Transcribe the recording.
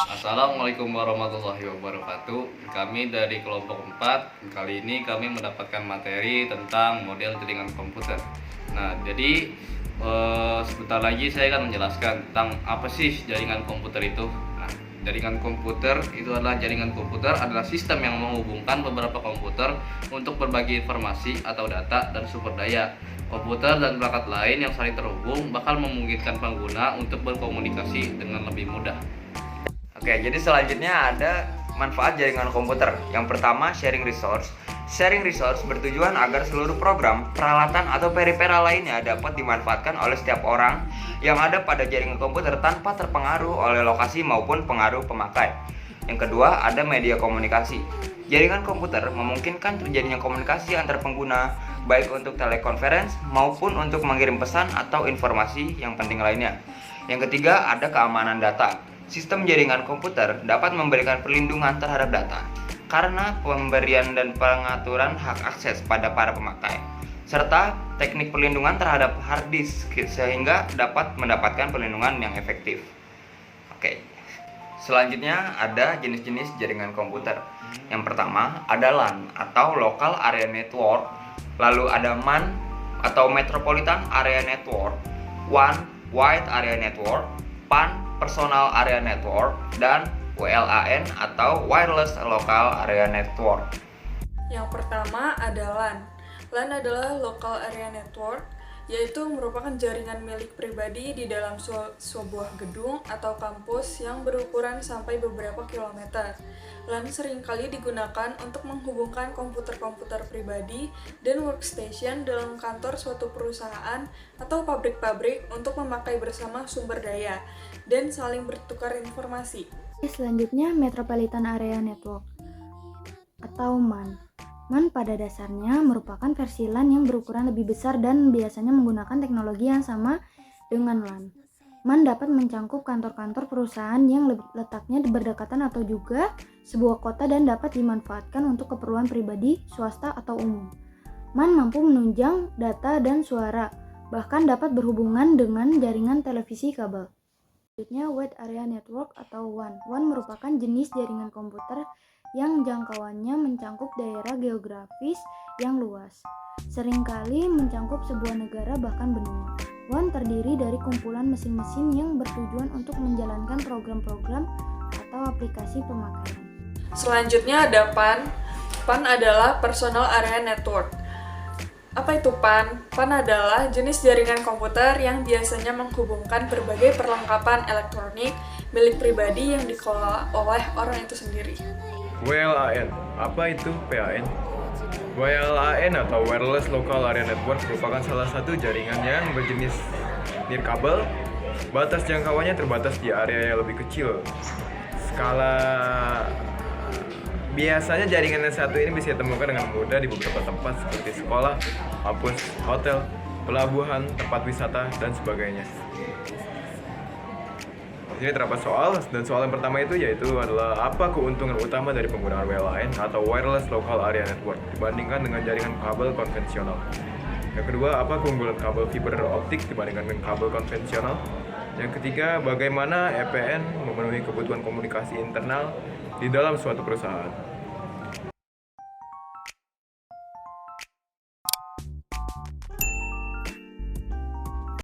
Assalamualaikum warahmatullahi wabarakatuh. Kami dari kelompok 4. Kali ini kami mendapatkan materi tentang model jaringan komputer. Nah, jadi sebentar lagi saya akan menjelaskan tentang apa sih jaringan komputer itu. Nah, jaringan komputer itu adalah sistem yang menghubungkan beberapa komputer untuk berbagi informasi atau data dan sumber daya. Komputer dan perangkat lain yang saling terhubung bakal memungkinkan pengguna untuk berkomunikasi dengan lebih mudah. Oke, jadi selanjutnya ada manfaat jaringan komputer. Yang pertama, sharing resource. Sharing resource bertujuan agar seluruh program, peralatan, atau peripheral lainnya dapat dimanfaatkan oleh setiap orang yang ada pada jaringan komputer tanpa terpengaruh oleh lokasi maupun pengaruh pemakai. Yang kedua, ada media komunikasi. Jaringan komputer memungkinkan terjadinya komunikasi antar pengguna, baik untuk telekonferensi maupun untuk mengirim pesan atau informasi yang penting lainnya. Yang ketiga, ada keamanan data. Sistem jaringan komputer dapat memberikan perlindungan terhadap data karena pemberian dan pengaturan hak akses pada para pemakai, serta teknik perlindungan terhadap hard disk sehingga dapat mendapatkan perlindungan yang efektif. Oke. Selanjutnya ada jenis-jenis jaringan komputer. Yang pertama ada LAN atau Local Area Network, lalu ada MAN atau Metropolitan Area Network, WAN Wide Area Network, PAN Personal Area Network, dan WLAN atau Wireless Local Area Network. Yang pertama ada LAN. LAN adalah Local Area Network, yaitu merupakan jaringan milik pribadi di dalam sebuah gedung atau kampus yang berukuran sampai beberapa kilometer. LAN seringkali digunakan untuk menghubungkan komputer-komputer pribadi dan workstation dalam kantor suatu perusahaan atau pabrik-pabrik untuk memakai bersama sumber daya dan saling bertukar informasi. Selanjutnya, Metropolitan Area Network atau MAN. MAN pada dasarnya merupakan versi LAN yang berukuran lebih besar dan biasanya menggunakan teknologi yang sama dengan LAN. MAN dapat mencangkup kantor-kantor perusahaan yang letaknya berdekatan atau juga sebuah kota dan dapat dimanfaatkan untuk keperluan pribadi, swasta, atau umum. MAN mampu menunjang data dan suara, bahkan dapat berhubungan dengan jaringan televisi kabel. Selanjutnya, Wide Area Network atau WAN. WAN merupakan jenis jaringan komputer yang jangkauannya mencangkup daerah geografis yang luas, seringkali mencangkup sebuah negara bahkan benua. WAN terdiri dari kumpulan mesin-mesin yang bertujuan untuk menjalankan program-program atau aplikasi pemakaian. Selanjutnya ada PAN. PAN adalah Personal Area Network. Apa itu PAN? PAN adalah jenis jaringan komputer yang biasanya menghubungkan berbagai perlengkapan elektronik milik pribadi yang dikelola oleh orang itu sendiri. WLAN. Apa itu PAN? WLAN atau Wireless Local Area Network merupakan salah satu jaringan yang berjenis nirkabel. Batas jangkauannya terbatas di area yang lebih kecil. Biasanya jaringan yang satu ini bisa ditemukan dengan mudah di beberapa tempat seperti sekolah, kampus, hotel, pelabuhan, tempat wisata, dan sebagainya. Ini terdapat soal, dan soal yang pertama itu yaitu adalah apa keuntungan utama dari penggunaan WLAN atau Wireless Local Area Network dibandingkan dengan jaringan kabel konvensional. Yang kedua, apa keunggulan kabel fiber optik dibandingkan dengan kabel konvensional. Yang ketiga, bagaimana EPN memenuhi kebutuhan komunikasi internal di dalam suatu perusahaan.